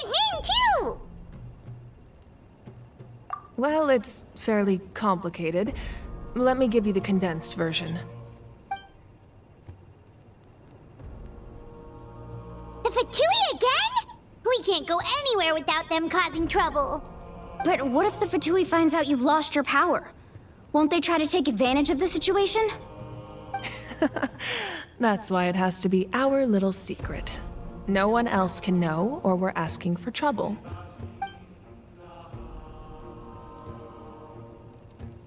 ancient name, too! Well, it's fairly complicated. Let me give you the condensed version. The Fatui again? We can't go anywhere without them causing trouble. But what if the Fatui finds out you've lost your power? Won't they try to take advantage of the situation? That's why it has to be our little secret. No one else can know, or we're asking for trouble.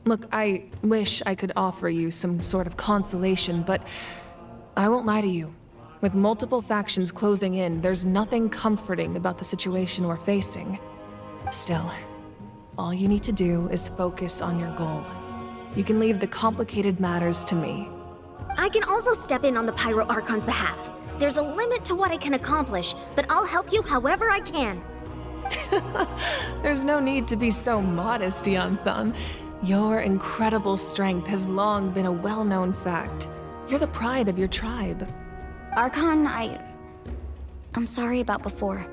Look, I wish I could offer you some sort of consolation, but I won't lie to you. With multiple factions closing in, there's nothing comforting about the situation we're facing. Still, all you need to do is focus on your goal. You can leave the complicated matters to me. I can also step in on the Pyro Archon's behalf. There's a limit to what I can accomplish, but I'll help you however I can. There's no need to be so modest, Dion-san. Your incredible strength has long been a well-known fact. You're the pride of your tribe. Archon, I'm sorry about before.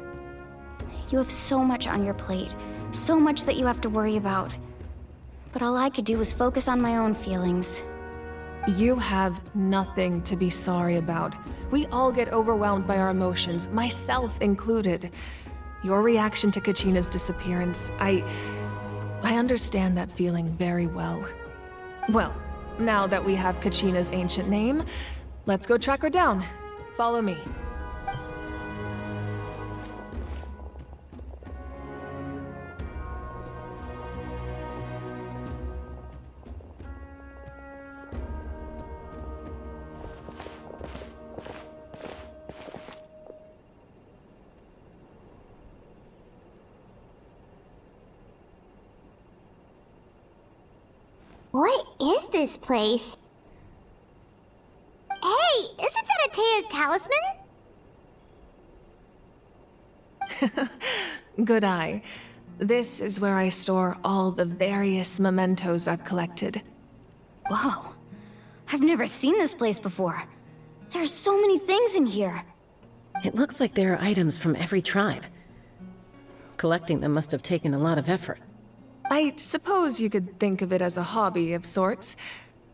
You have so much on your plate, so much that you have to worry about. But all I could do was focus on my own feelings. You have nothing to be sorry about. We all get overwhelmed by our emotions, myself included. Your reaction to Kachina's disappearance, I understand that feeling very well. Well, now that we have Kachina's ancient name, let's go track her down. Follow me. What is this place? Hey, isn't that Atea's talisman? Good eye. This is where I store all the various mementos I've collected. Whoa. I've never seen this place before. There's so many things in here. It looks like there are items from every tribe. Collecting them must have taken a lot of effort. I suppose you could think of it as a hobby of sorts.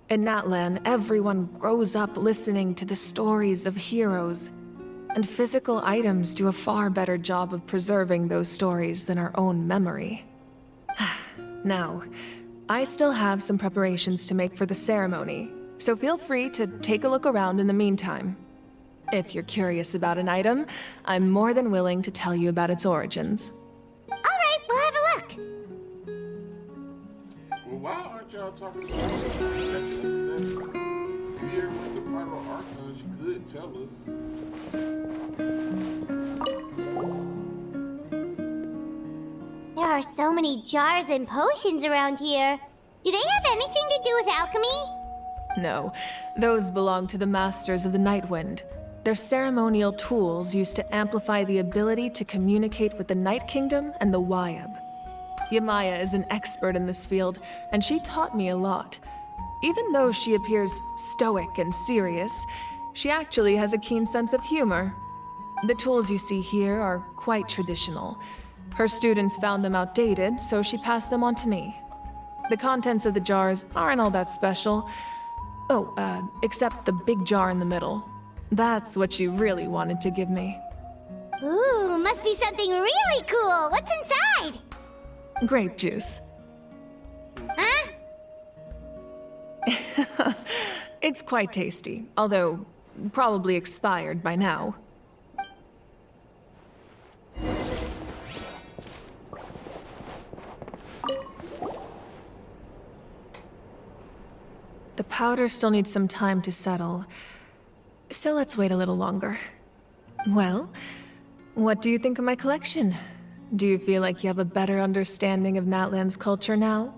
In Natlan, everyone grows up listening to the stories of heroes, and physical items do a far better job of preserving those stories than our own memory. Now, I still have some preparations to make for the ceremony, so feel free to take a look around in the meantime. If you're curious about an item, I'm more than willing to tell you about its origins. Alright, we'll have a look. Well, why aren't y'all talking about Genshin 7? Here with the Pyro Archon, she could tell us. There are so many jars and potions around here. Do they have anything to do with alchemy? No, those belong to the Masters of the Nightwind. They're ceremonial tools used to amplify the ability to communicate with the Night Kingdom and the Wyab. Yamaya is an expert in this field, and she taught me a lot. Even though she appears stoic and serious, she actually has a keen sense of humor. The tools you see here are quite traditional. Her students found them outdated, so she passed them on to me. The contents of the jars aren't all that special. Oh, except the big jar in the middle. That's what she really wanted to give me. Ooh, must be something really cool. What's inside? Grape juice. Huh? It's quite tasty, although probably expired by now. The powder still needs some time to settle, so let's wait a little longer. Well, what do you think of my collection? Do you feel like you have a better understanding of Natlan's culture now?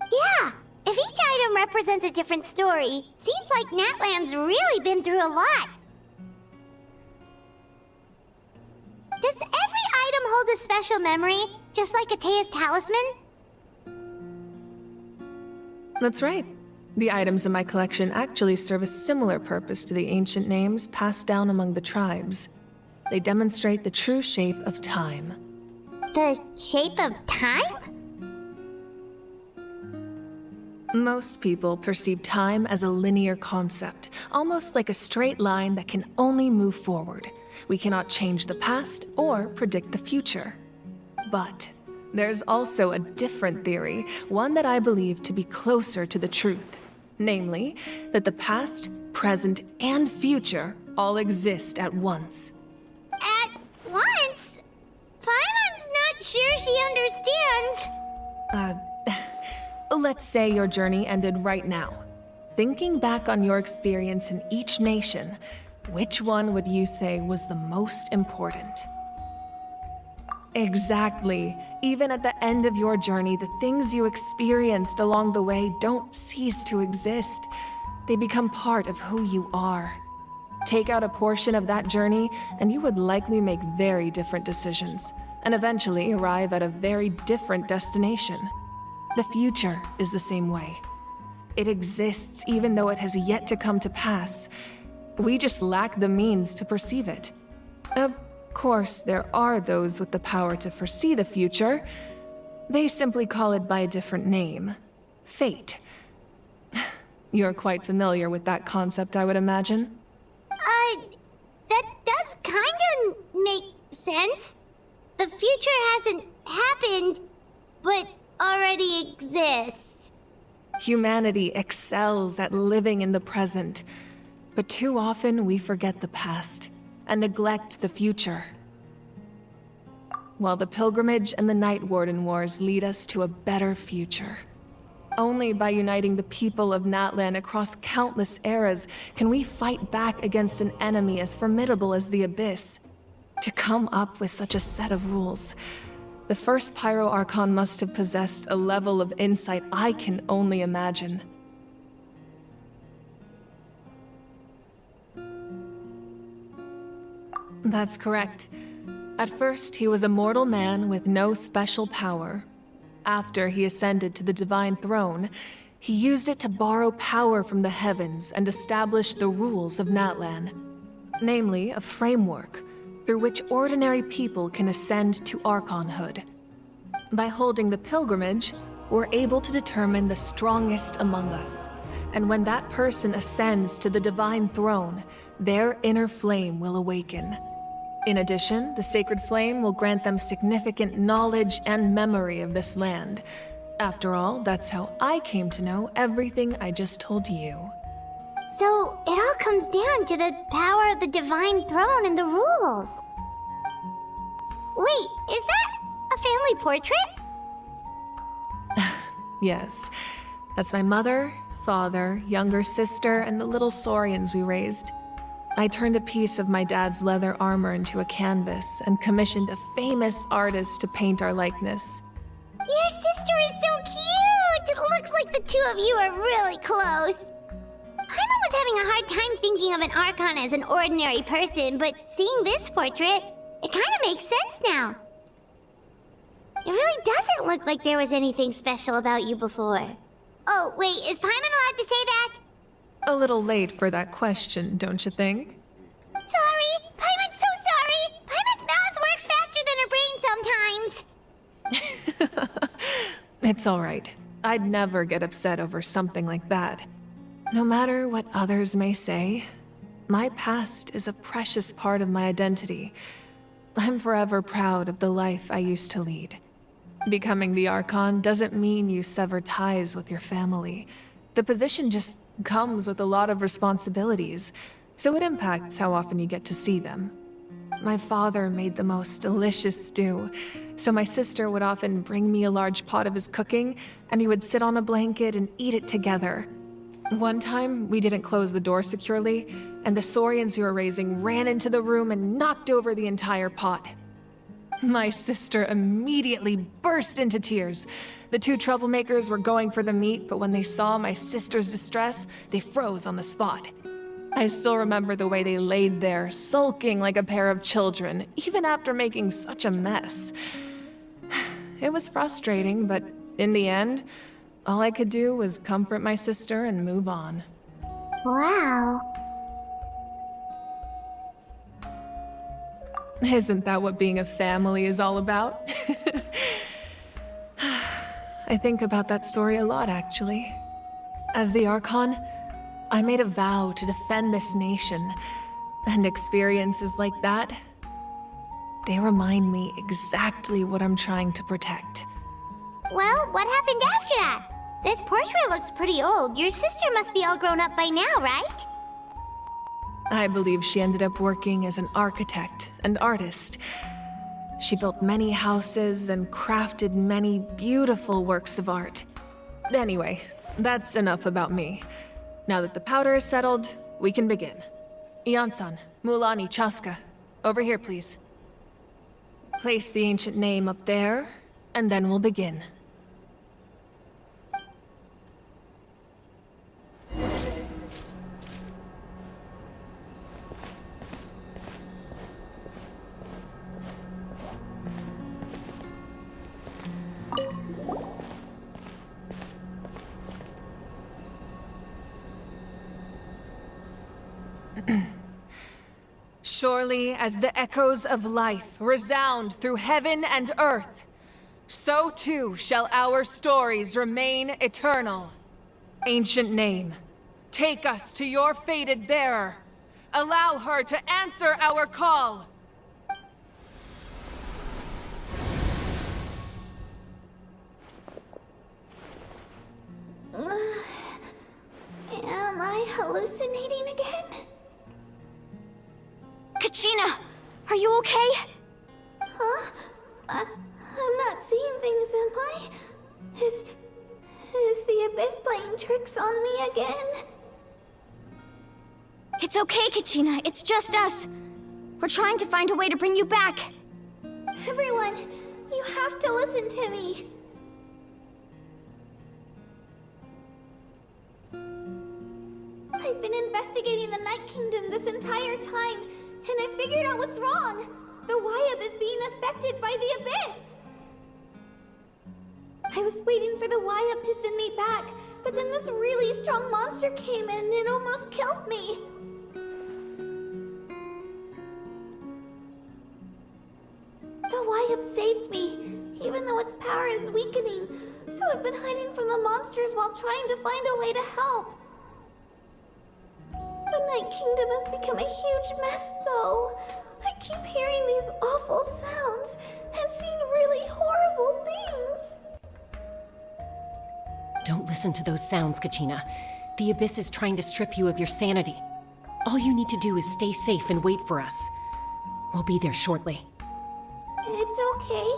Yeah, if each item represents a different story, seems like Natlan's really been through a lot. Does every item hold a special memory, just like Atea's talisman? That's right. The items in my collection actually serve a similar purpose to the ancient names passed down among the tribes. They demonstrate the true shape of time. The shape of time? Most people perceive time as a linear concept, almost like a straight line that can only move forward. We cannot change the past or predict the future. But there's also a different theory, one that I believe to be closer to the truth. Namely, that the past, present, and future all exist at once. At once? Paimon's not sure she understands. Let's say your journey ended right now. Thinking back on your experience in each nation, which one would you say was the most important? Exactly. Even at the end of your journey, the things you experienced along the way don't cease to exist. They become part of who you are. Take out a portion of that journey, and you would likely make very different decisions, and eventually arrive at a very different destination. The future is the same way. It exists even though it has yet to come to pass. We just lack the means to perceive it. Of course, there are those with the power to foresee the future. They simply call it by a different name. Fate. You're quite familiar with that concept, I would imagine. That does kinda make sense. The future hasn't happened, but already exists. Humanity excels at living in the present, but too often we forget the past and neglect the future. While the pilgrimage and the Night Warden Wars lead us to a better future. Only by uniting the people of Natlan across countless eras can we fight back against an enemy as formidable as the Abyss. To come up with such a set of rules, the first Pyro Archon must have possessed a level of insight I can only imagine. That's correct. At first, he was a mortal man with no special power. After he ascended to the Divine Throne, he used it to borrow power from the heavens and establish the rules of Natlan. Namely, a framework through which ordinary people can ascend to Archonhood. By holding the pilgrimage, we're able to determine the strongest among us. And when that person ascends to the Divine Throne, their inner flame will awaken. In addition, the sacred flame will grant them significant knowledge and memory of this land. After all, that's how I came to know everything I just told you. So, it all comes down to the power of the Divine Throne and the rules. Wait, is that a family portrait? Yes, that's my mother, father, younger sister, and the little saurians we raised. I turned a piece of my dad's leather armor into a canvas and commissioned a famous artist to paint our likeness. Your sister is so cute! It looks like the two of you are really close. Paimon was having a hard time thinking of an Archon as an ordinary person, but seeing this portrait, it kind of makes sense now. It really doesn't look like there was anything special about you before. Oh, wait, is Paimon allowed to say that? A little late for that question, don't you think? Sorry! Paimon's so sorry! Paimon's mouth works faster than her brain sometimes! It's all right. I'd never get upset over something like that. No matter what others may say, my past is a precious part of my identity. I'm forever proud of the life I used to lead. Becoming the Archon doesn't mean you sever ties with your family. The position just comes with a lot of responsibilities, so it impacts how often you get to see them. My father made the most delicious stew, so my sister would often bring me a large pot of his cooking, and we would sit on a blanket and eat it together. One time, we didn't close the door securely, and the saurians we were raising ran into the room and knocked over the entire pot. My sister immediately burst into tears. The two troublemakers were going for the meat, but when they saw my sister's distress, they froze on the spot. I still remember the way they laid there, sulking like a pair of children, even after making such a mess. It was frustrating, but in the end, all I could do was comfort my sister and move on. Wow. Isn't that what being a family is all about? I think about that story a lot, actually. As the Archon, I made a vow to defend this nation, and experiences like that, they remind me exactly what I'm trying to protect. Well, what happened after that? This portrait looks pretty old. Your sister must be all grown up by now, right? I believe she ended up working as an architect and artist. She built many houses and crafted many beautiful works of art. Anyway, that's enough about me. Now that the powder is settled, we can begin. Ian-san, Mulani, Chaska, over here, please. Place the ancient name up there, and then we'll begin. Surely as the echoes of life resound through heaven and earth, so too shall our stories remain eternal. Ancient name, take us to your fated bearer. Allow her to answer our call. Am I hallucinating again? Kachina! Are you okay? Huh? I'm not seeing things, am I? Is the Abyss playing tricks on me again? It's okay, Kachina. It's just us. We're trying to find a way to bring you back. Everyone, you have to listen to me. I've been investigating the Night Kingdom this entire time, and I figured out what's wrong. The Wyab is being affected by the Abyss. I was waiting for the Wyab to send me back, but then this really strong monster came in and it almost killed me. The Wyab saved me, even though its power is weakening, so I've been hiding from the monsters while trying to find a way to help. The Night Kingdom has become a huge mess, though. I keep hearing these awful sounds and seeing really horrible things. Don't listen to those sounds, Kachina. The Abyss is trying to strip you of your sanity. All you need to do is stay safe and wait for us. We'll be there shortly. It's okay.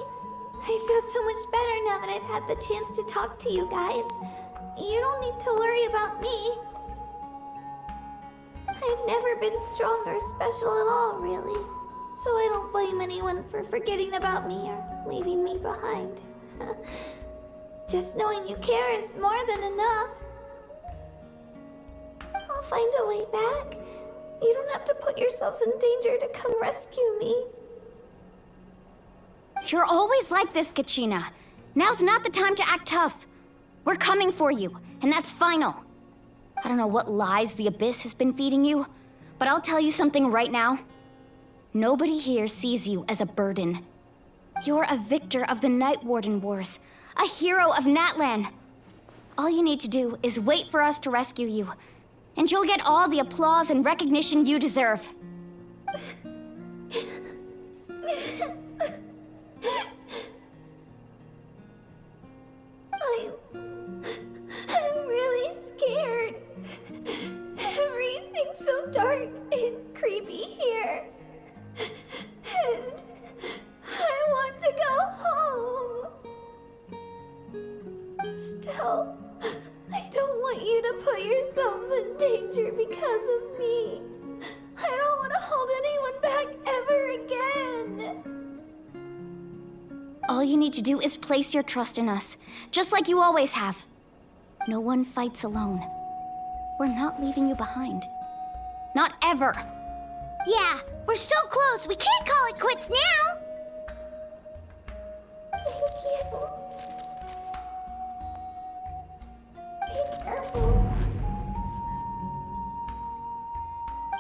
I feel so much better now that I've had the chance to talk to you guys. You don't need to worry about me. I've never been strong or special at all, really. So I don't blame anyone for forgetting about me or leaving me behind. Just knowing you care is more than enough. I'll find a way back. You don't have to put yourselves in danger to come rescue me. You're always like this, Kachina. Now's not the time to act tough. We're coming for you, and that's final. I don't know what lies the Abyss has been feeding you, but I'll tell you something right now. Nobody here sees you as a burden. You're a victor of the Night Warden Wars, a hero of Natlan. All you need to do is wait for us to rescue you, and you'll get all the applause and recognition you deserve. I'm really scared. Everything's so dark and creepy here. And I want to go home. Still, I don't want you to put yourselves in danger because of me. I don't want to hold anyone back ever again. All you need to do is place your trust in us, just like you always have. No one fights alone. We're not leaving you behind. Not ever. Yeah, we're so close. We can't call it quits now. Thank you. Be careful.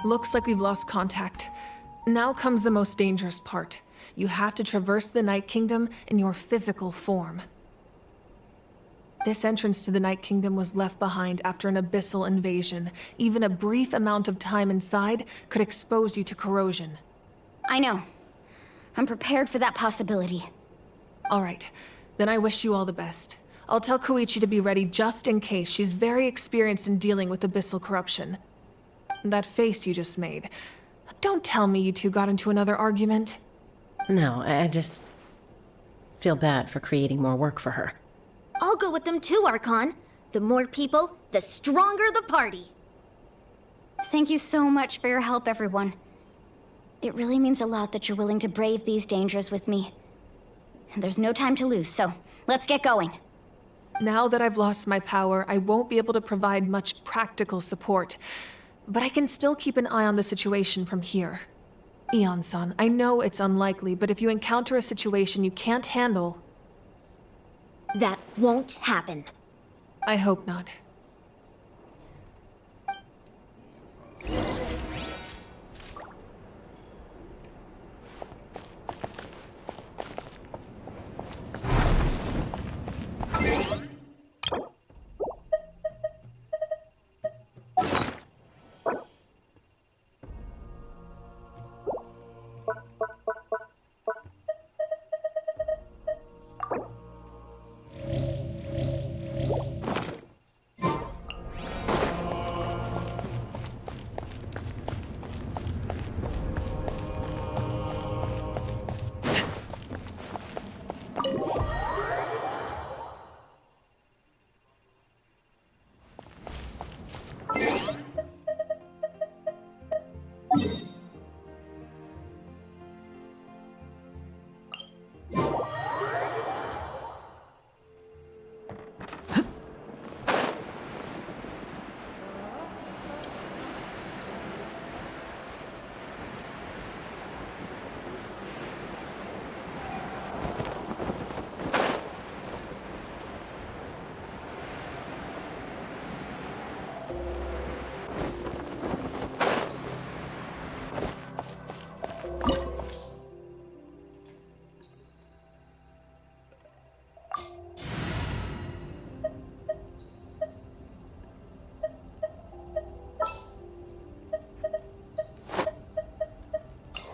Looks like we've lost contact. Now comes the most dangerous part. You have to traverse the Night Kingdom in your physical form. This entrance to the Night Kingdom was left behind after an abyssal invasion. Even a brief amount of time inside could expose you to corrosion. I know. I'm prepared for that possibility. All right, then I wish you all the best. I'll tell Koichi to be ready just in case. She's very experienced in dealing with abyssal corruption. That face you just made. Don't tell me you two got into another argument. No, I just feel bad for creating more work for her. I'll go with them too, Archon. The more people, the stronger the party. Thank you so much for your help, everyone. It really means a lot that you're willing to brave these dangers with me. And there's no time to lose, so let's get going. Now that I've lost my power, I won't be able to provide much practical support. But I can still keep an eye on the situation from here. Eon-san, I know it's unlikely, but if you encounter a situation you can't handle... That won't happen. I hope not.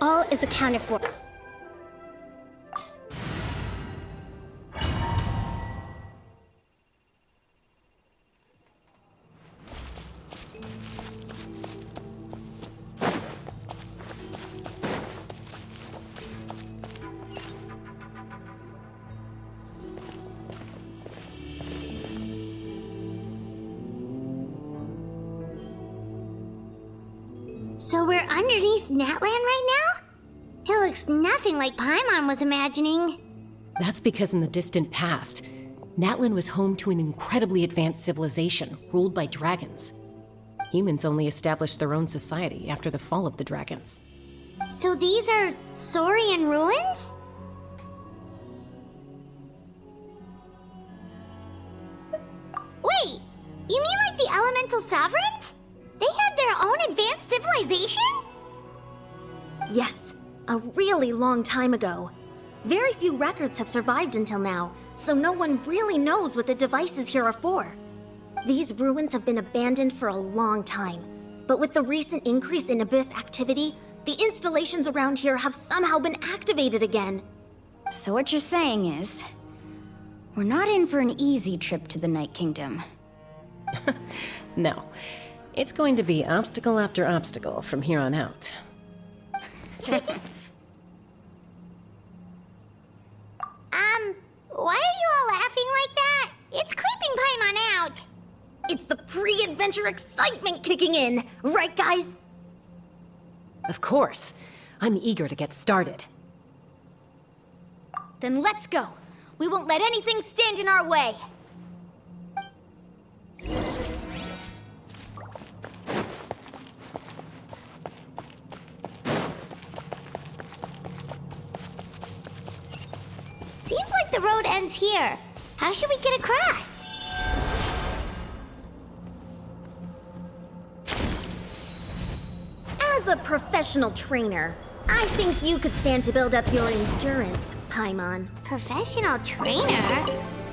All is accounted for. So we're underneath Natlan right now? It looks nothing like Paimon was imagining. That's because in the distant past, Natlan was home to an incredibly advanced civilization ruled by dragons. Humans only established their own society after the fall of the dragons. So these are Saurian ruins? Wait, you mean like the elemental sovereigns? They had their own advanced civilization? Yes, a really long time ago. Very few records have survived until now, so no one really knows what the devices here are for. These ruins have been abandoned for a long time, but with the recent increase in Abyss activity, the installations around here have somehow been activated again. So what you're saying is, we're not in for an easy trip to the Night Kingdom. No, it's going to be obstacle after obstacle from here on out. Why are you all laughing like that? It's creeping Paimon out. It's the pre-adventure excitement kicking in, right guys? Of course. I'm eager to get started. Then let's go. We won't let anything stand in our way. Seems like the road ends here. How should we get across? As a professional trainer, I think you could stand to build up your endurance, Paimon. Professional trainer?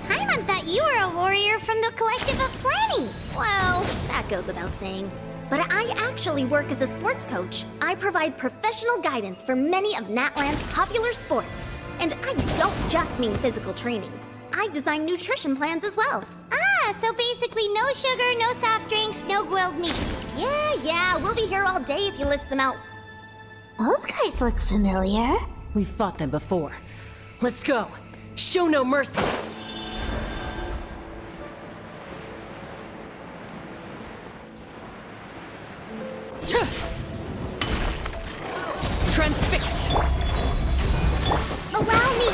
Paimon thought you were a warrior from the Collective of Planning. Well, that goes without saying. But I actually work as a sports coach. I provide professional guidance for many of Natlan's popular sports. And I don't just mean physical training. I design nutrition plans as well. Ah, so basically no sugar, no soft drinks, no grilled meat. Yeah, we'll be here all day if you list them out. Those guys look familiar. We've fought them before. Let's go. Show no mercy. Transfixed. Allow me.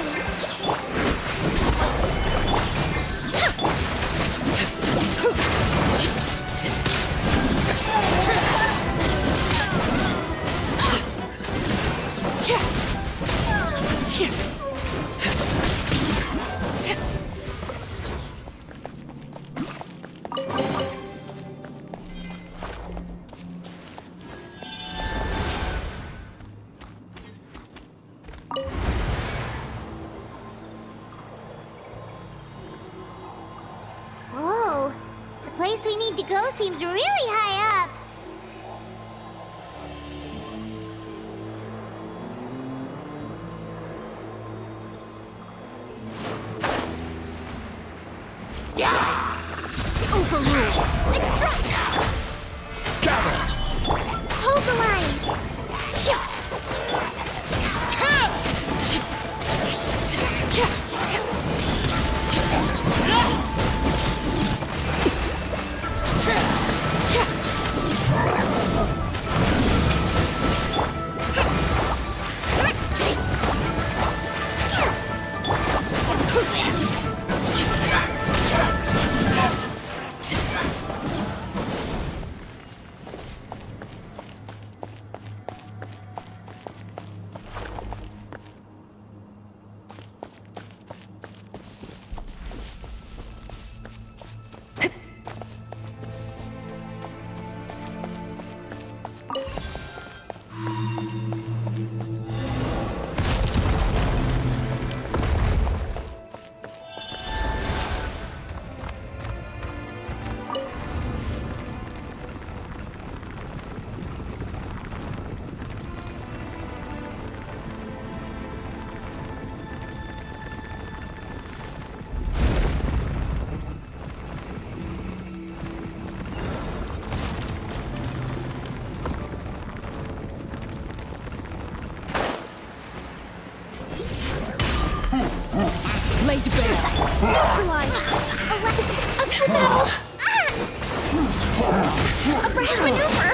Whoa, the place we need to go seems really high up. Overrule. Extract. Hold the line. Laid bare. Neutralize. A good battle. A brash maneuver.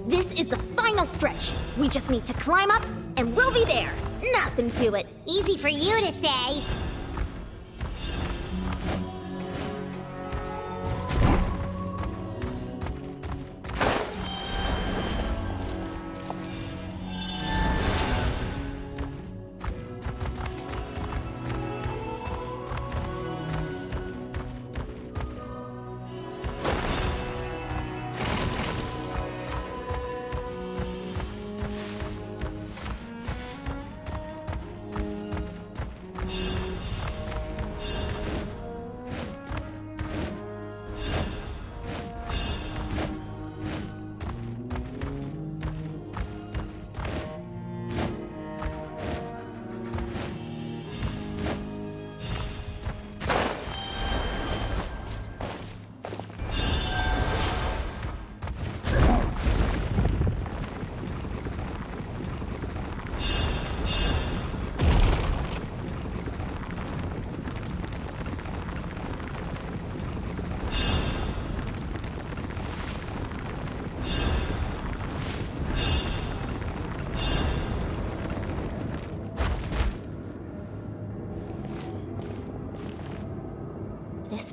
This is the final stretch. We just need to climb up, and we'll be there. Nothing to it. Easy for you to say.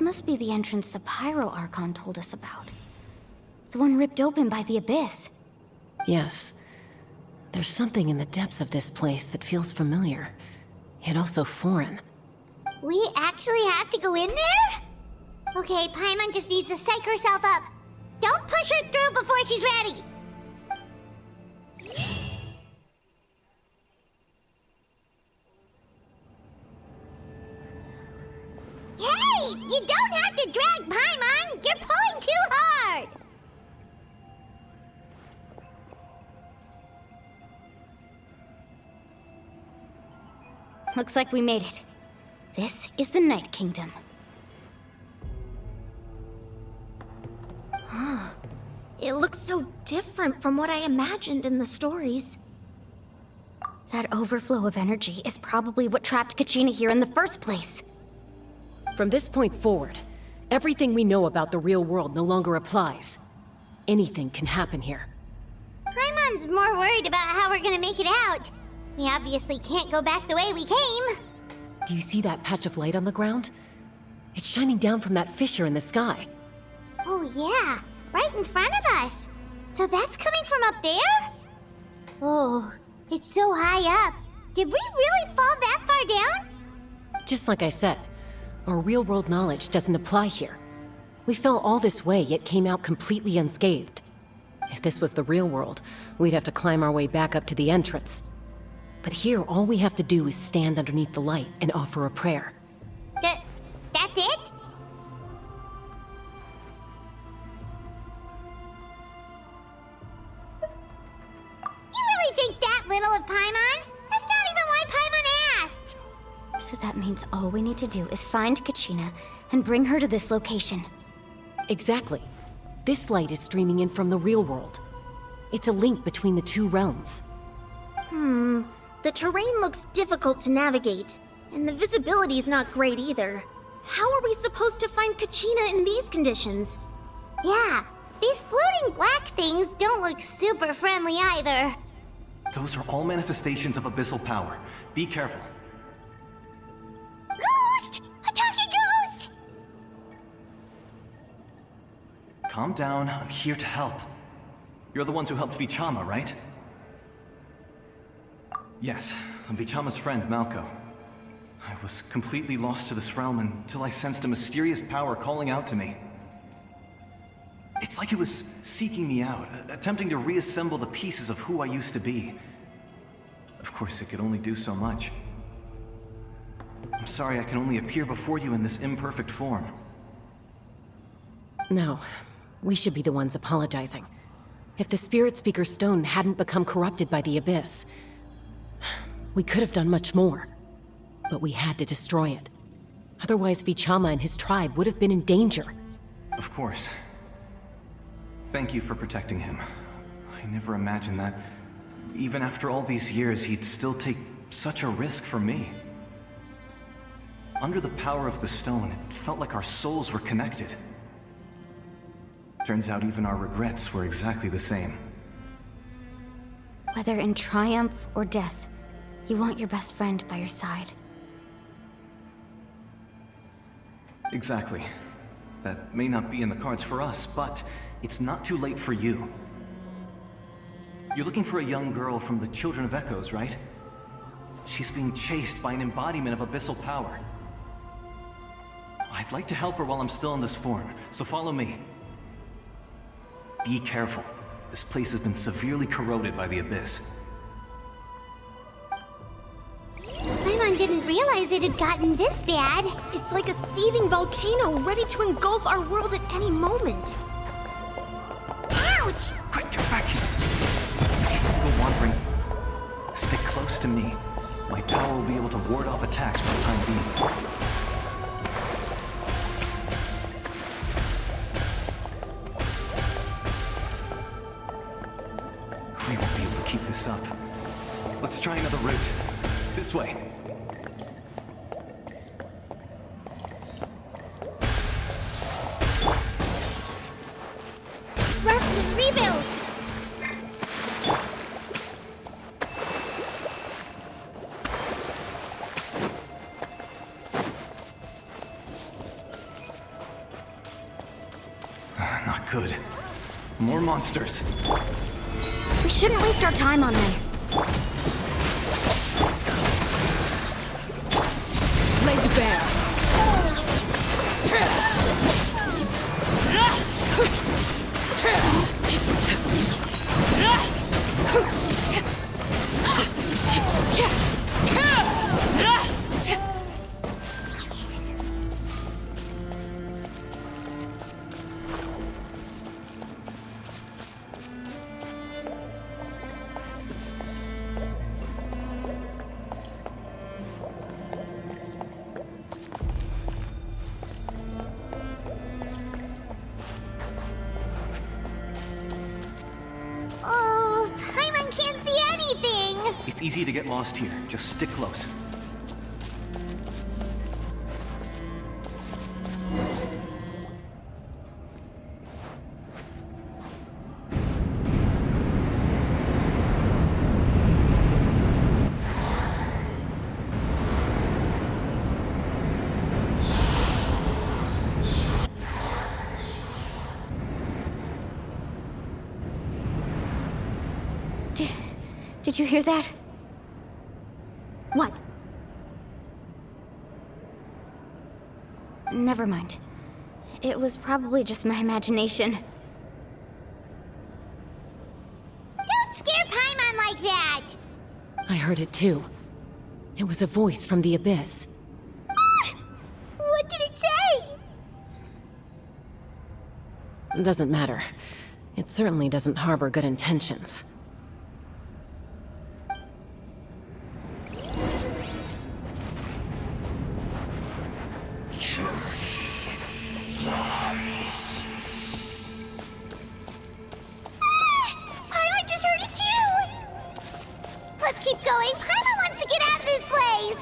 must be the entrance the Pyro Archon told us about. The one ripped open by the Abyss. Yes. There's something in the depths of this place that feels familiar, yet also foreign. We actually have to go in there? Okay, Paimon just needs to psych herself up. Don't push her through before she's ready. Hey! You don't have to drag Paimon! You're pulling too hard! Looks like we made it. This is the Night Kingdom. It looks so different from what I imagined in the stories. That overflow of energy is probably what trapped Kachina here in the first place. From this point forward, everything we know about the real world no longer applies. Anything can happen here. Paimon's more worried about how we're gonna make it out. We obviously can't go back the way we came. Do you see that patch of light on the ground? It's shining down from that fissure in the sky. Oh yeah, right in front of us. So that's coming from up there? Oh, it's so high up. Did we really fall that far down? Just like I said, our real-world knowledge doesn't apply here. We fell all this way, yet came out completely unscathed. If this was the real world, we'd have to climb our way back up to the entrance. But here, all we have to do is stand underneath the light and offer a prayer. That's it? You really think that little of Paimon? That's not even why Paimon asked! So that means all we need to do is find Kachina and bring her to this location. Exactly. This light is streaming in from the real world. It's a link between the two realms. The terrain looks difficult to navigate, and the visibility's not great either. How are we supposed to find Kachina in these conditions? Yeah, these floating black things don't look super friendly either. Those are all manifestations of abyssal power. Be careful. Ghost! A talking ghost! Calm down, I'm here to help. You're the ones who helped Vichama, right? Yes, I'm Vichama's friend, Malko. I was completely lost to this realm until I sensed a mysterious power calling out to me. It's like it was seeking me out, attempting to reassemble the pieces of who I used to be. Of course, it could only do so much. I'm sorry I can only appear before you in this imperfect form. No, we should be the ones apologizing. If the Spirit Speaker's stone hadn't become corrupted by the Abyss, we could have done much more. But we had to destroy it. Otherwise, Vichama and his tribe would have been in danger. Of course. Thank you for protecting him. I never imagined that, even after all these years, he'd still take such a risk for me. Under the power of the stone, it felt like our souls were connected. Turns out even our regrets were exactly the same. Whether in triumph or death, you want your best friend by your side. Exactly. That may not be in the cards for us, but it's not too late for you. You're looking for a young girl from the Children of Echoes, right? She's being chased by an embodiment of abyssal power. I'd like to help her while I'm still in this form, so follow me. Be careful. This place has been severely corroded by the Abyss. Paimon didn't realize it had gotten this bad. It's like a seething volcano ready to engulf our world at any moment. Ouch! Quick, get back here! Go wandering. Stick close to me. My power will be able to ward off attacks for the time being. We won't be able to keep this up. Let's try another route. This way. Rest and rebuild! More monsters. We shouldn't waste our time on them. Laid bare. Oh, Paimon can't see anything! It's easy to get lost here. Just stick close. Did you hear that? What? Never mind. It was probably just my imagination. Don't scare Paimon like that! I heard it too. It was a voice from the abyss. What did it say? Doesn't matter. It certainly doesn't harbor good intentions. Paimon just heard it too! Let's keep going. Paimon wants to get out of this place!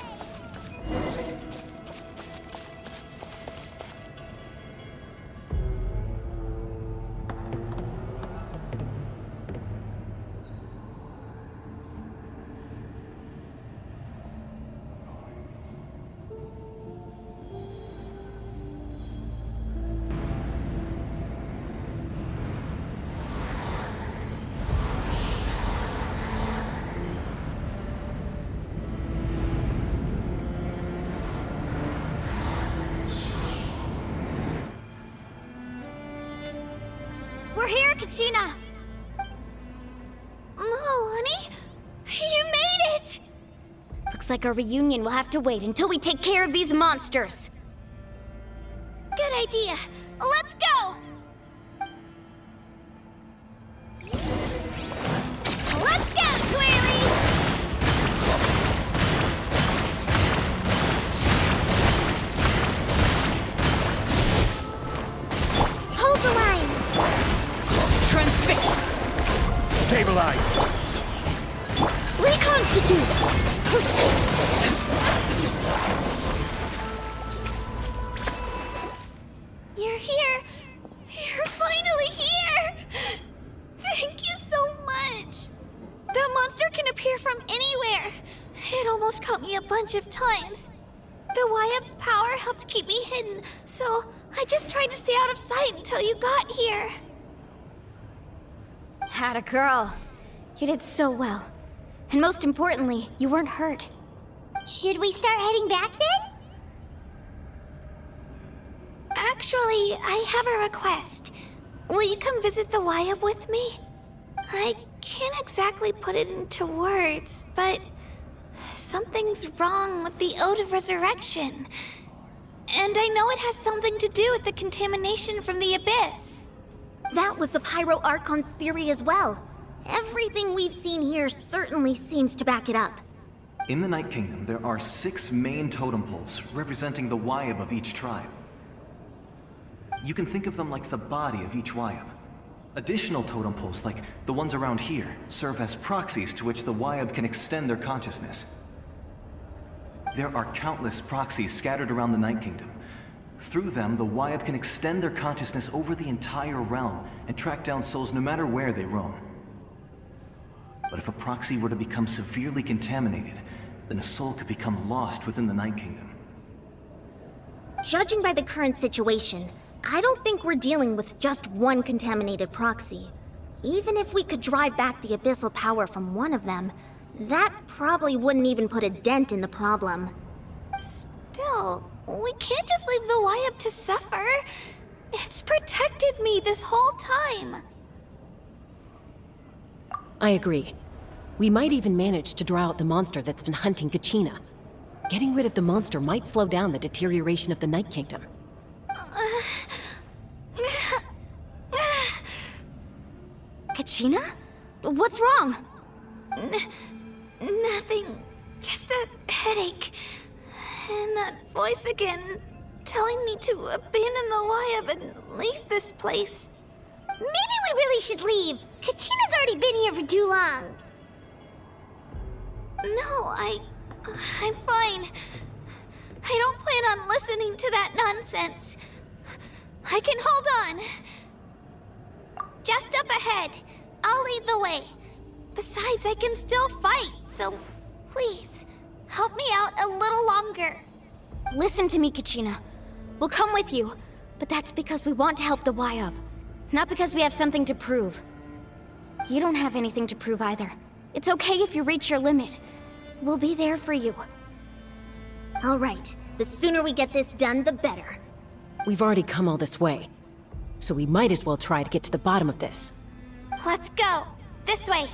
We're here, Kachina! Honey? You made it! Looks like our reunion will have to wait until we take care of these monsters. Good idea. Let's go! Let's go, Twirly! Hold the line! Transfix! Stabilize! Reconstitute! You're here! You're finally here! Thank you so much! That monster can appear from anywhere! It almost caught me a bunch of times. The Wyap's power helped keep me hidden, so I just tried to stay out of sight until you got here. Atta girl. You did so well. And most importantly, you weren't hurt. Should we start heading back then? Actually, I have a request. Will you come visit the Wyap with me? I can't exactly put it into words, but something's wrong with the Ode of Resurrection. And I know it has something to do with the contamination from the Abyss. That was the Pyro Archon's theory as well. Everything we've seen here certainly seems to back it up. In the Night Kingdom, there are 6 main totem poles representing the Wyap of each tribe. You can think of them like the body of each Wyap. Additional totem poles, like the ones around here, serve as proxies to which the Wyap can extend their consciousness. There are countless proxies scattered around the Night Kingdom. Through them, the Wyap can extend their consciousness over the entire realm and track down souls no matter where they roam. But if a proxy were to become severely contaminated, then a soul could become lost within the Night Kingdom. Judging by the current situation, I don't think we're dealing with just one contaminated proxy. Even if we could drive back the abyssal power from one of them, that probably wouldn't even put a dent in the problem. Still, we can't just leave the Wyab to suffer. It's protected me this whole time. I agree. We might even manage to draw out the monster that's been hunting Kachina. Getting rid of the monster might slow down the deterioration of the Night Kingdom. Kachina? What's wrong? Nothing. Just a headache. And that voice again, telling me to abandon the Wyab and leave this place. Maybe we really should leave. Kachina's already been here for too long. No, I'm fine. I don't plan on listening to that nonsense. I can hold on. Just up ahead. I'll lead the way. Besides, I can still fight, so please, help me out a little longer. Listen to me, Kachina. We'll come with you, but that's because we want to help the Wyab, not because we have something to prove. You don't have anything to prove either. It's okay if you reach your limit. We'll be there for you. All right, the sooner we get this done, the better. We've already come all this way, so we might as well try to get to the bottom of this. Let's go. This way.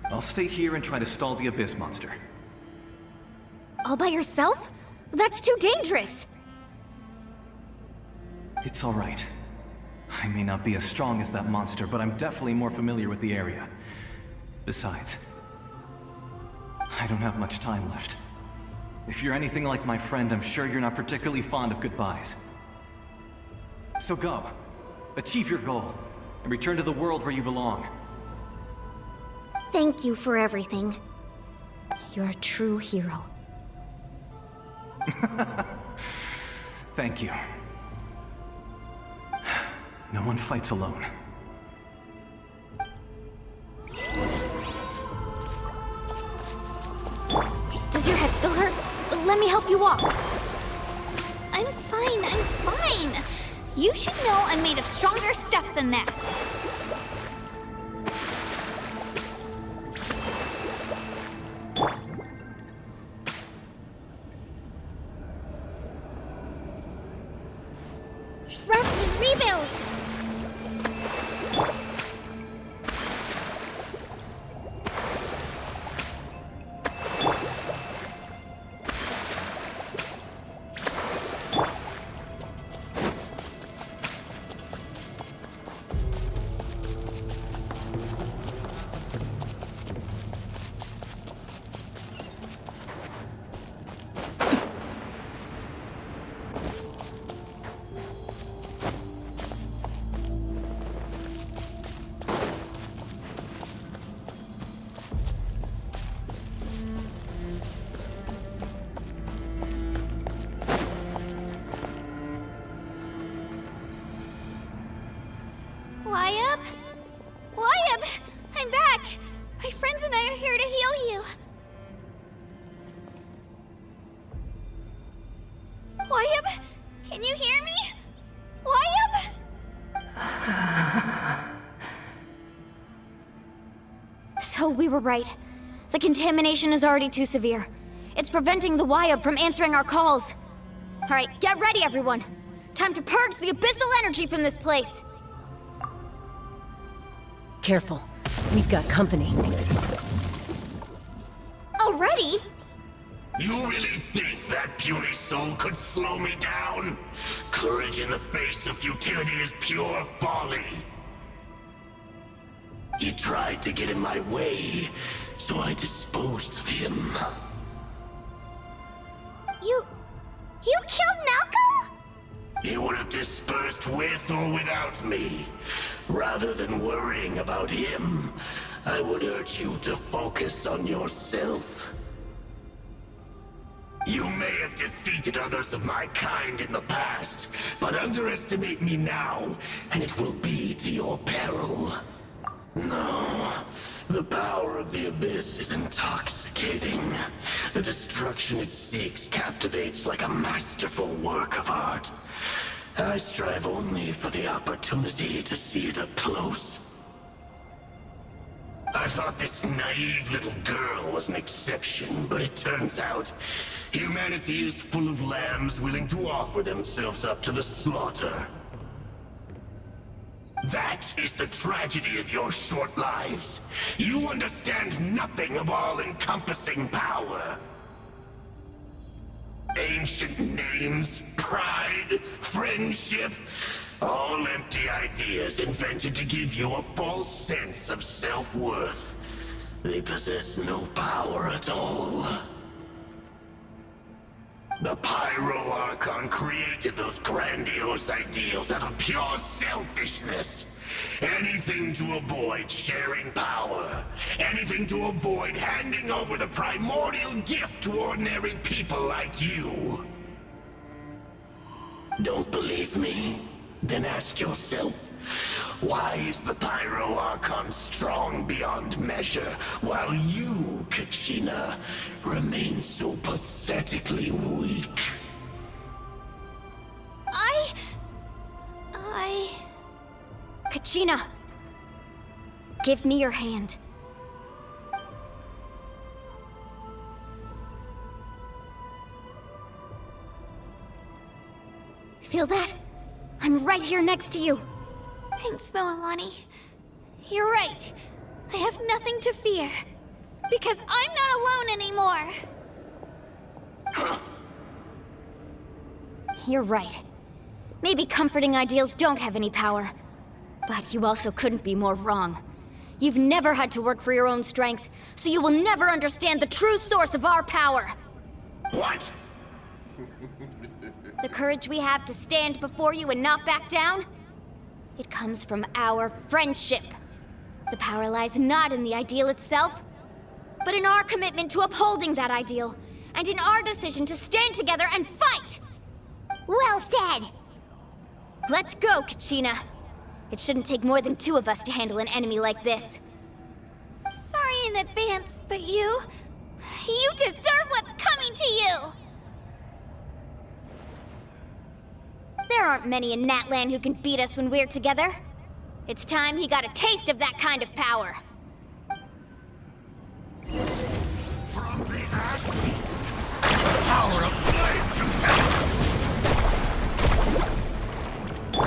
I'll stay here and try to stall the Abyss monster. All by yourself? That's too dangerous! It's all right. I may not be as strong as that monster, but I'm definitely more familiar with the area. Besides, I don't have much time left. If you're anything like my friend, I'm sure you're not particularly fond of goodbyes. So go. Achieve your goal, and return to the world where you belong. Thank you for everything. You're a true hero. Thank you. No one fights alone. Does your head still hurt? Let me help you walk. I'm fine. You should know I'm made of stronger stuff than that. Rest and rebuild! Wyab! I'm back! My friends and I are here to heal you. Wyab? Can you hear me? Wyab? So we were right. The contamination is already too severe. It's preventing the Wyab from answering our calls. Alright, get ready everyone! Time to purge the abyssal energy from this place! Careful. We've got company. Already? You really think that puny soul could slow me down? Courage in the face of futility is pure folly. He tried to get in my way, so I disposed of him. You killed Malcolm? He would have dispersed with or without me. Rather than worrying about him, I would urge you to focus on yourself. You may have defeated others of my kind in the past, but underestimate me now, and it will be to your peril. No, the power of the Abyss is intoxicating. The destruction it seeks captivates like a masterful work of art. I strive only for the opportunity to see it up close. I thought this naive little girl was an exception, but it turns out humanity is full of lambs willing to offer themselves up to the slaughter. That is the tragedy of your short lives. You understand nothing of all-encompassing power. Ancient names, pride, friendship, all empty ideas invented to give you a false sense of self-worth. They possess no power at all. The Pyro Archon created those grandiose ideals out of pure selfishness. Anything to avoid sharing power. Anything to avoid handing over the primordial gift to ordinary people like you. Don't believe me? Then ask yourself, why is the Pyro Archon strong beyond measure, while you, Kachina, remain so pathetically weak? Kachina! Give me your hand. Feel that? I'm right here next to you. Thanks, Moalani. You're right. I have nothing to fear. Because I'm not alone anymore. You're right. Maybe comforting ideals don't have any power. But you also couldn't be more wrong. You've never had to work for your own strength, so you will never understand the true source of our power. What? The courage we have to stand before you and not back down? It comes from our friendship. The power lies not in the ideal itself, but in our commitment to upholding that ideal, and in our decision to stand together and fight! Well said! Let's go, Kachina. It shouldn't take more than two of us to handle an enemy like this. Sorry in advance, but you deserve what's coming to you! There aren't many in Natlan who can beat us when we're together. It's time he got a taste of that kind of power. From the ash, the power of flame compels.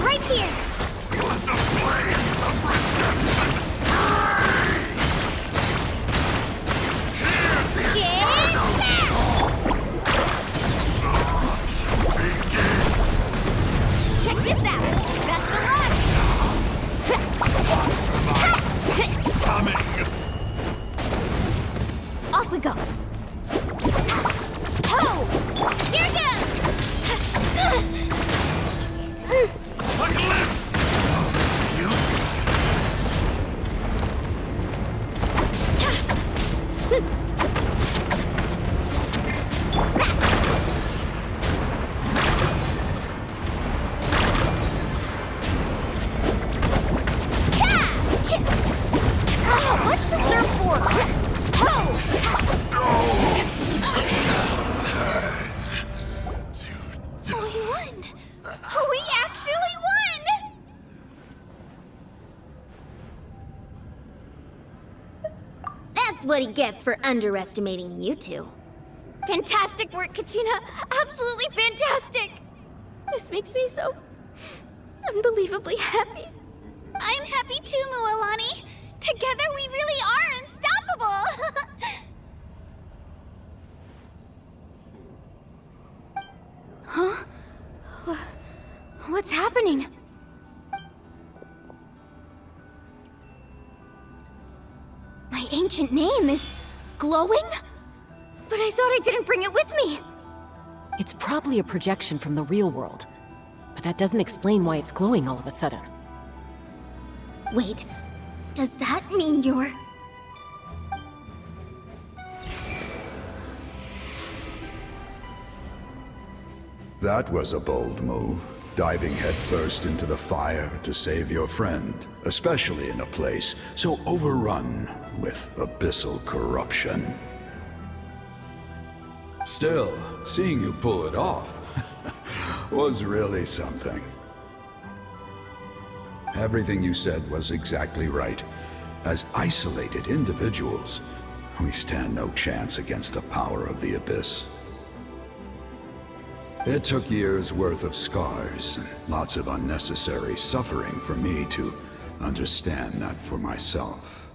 Right here! Let the flames of redemption burn! Hear the Get eternal down! begin! Check this out! Best of luck! Coming! Off we go! Ho! Here goes! A glimpse of you! Watch the surfboard! Ho! We won! We actually won! That's what he gets for underestimating you two. Fantastic work, Kachina! Absolutely fantastic! This makes me so unbelievably happy. I'm happy too, Moalani. Together we really are unstoppable! Huh? What's happening? My ancient name is glowing? But I thought I didn't bring it with me. It's probably a projection from the real world. But that doesn't explain why it's glowing all of a sudden. Wait, does that mean you're... That was a bold move, diving headfirst into the fire to save your friend, especially in a place so overrun with abyssal corruption. Still, seeing you pull it off was really something. Everything you said was exactly right. As isolated individuals, we stand no chance against the power of the Abyss. It took years' worth of scars and lots of unnecessary suffering for me to understand that for myself.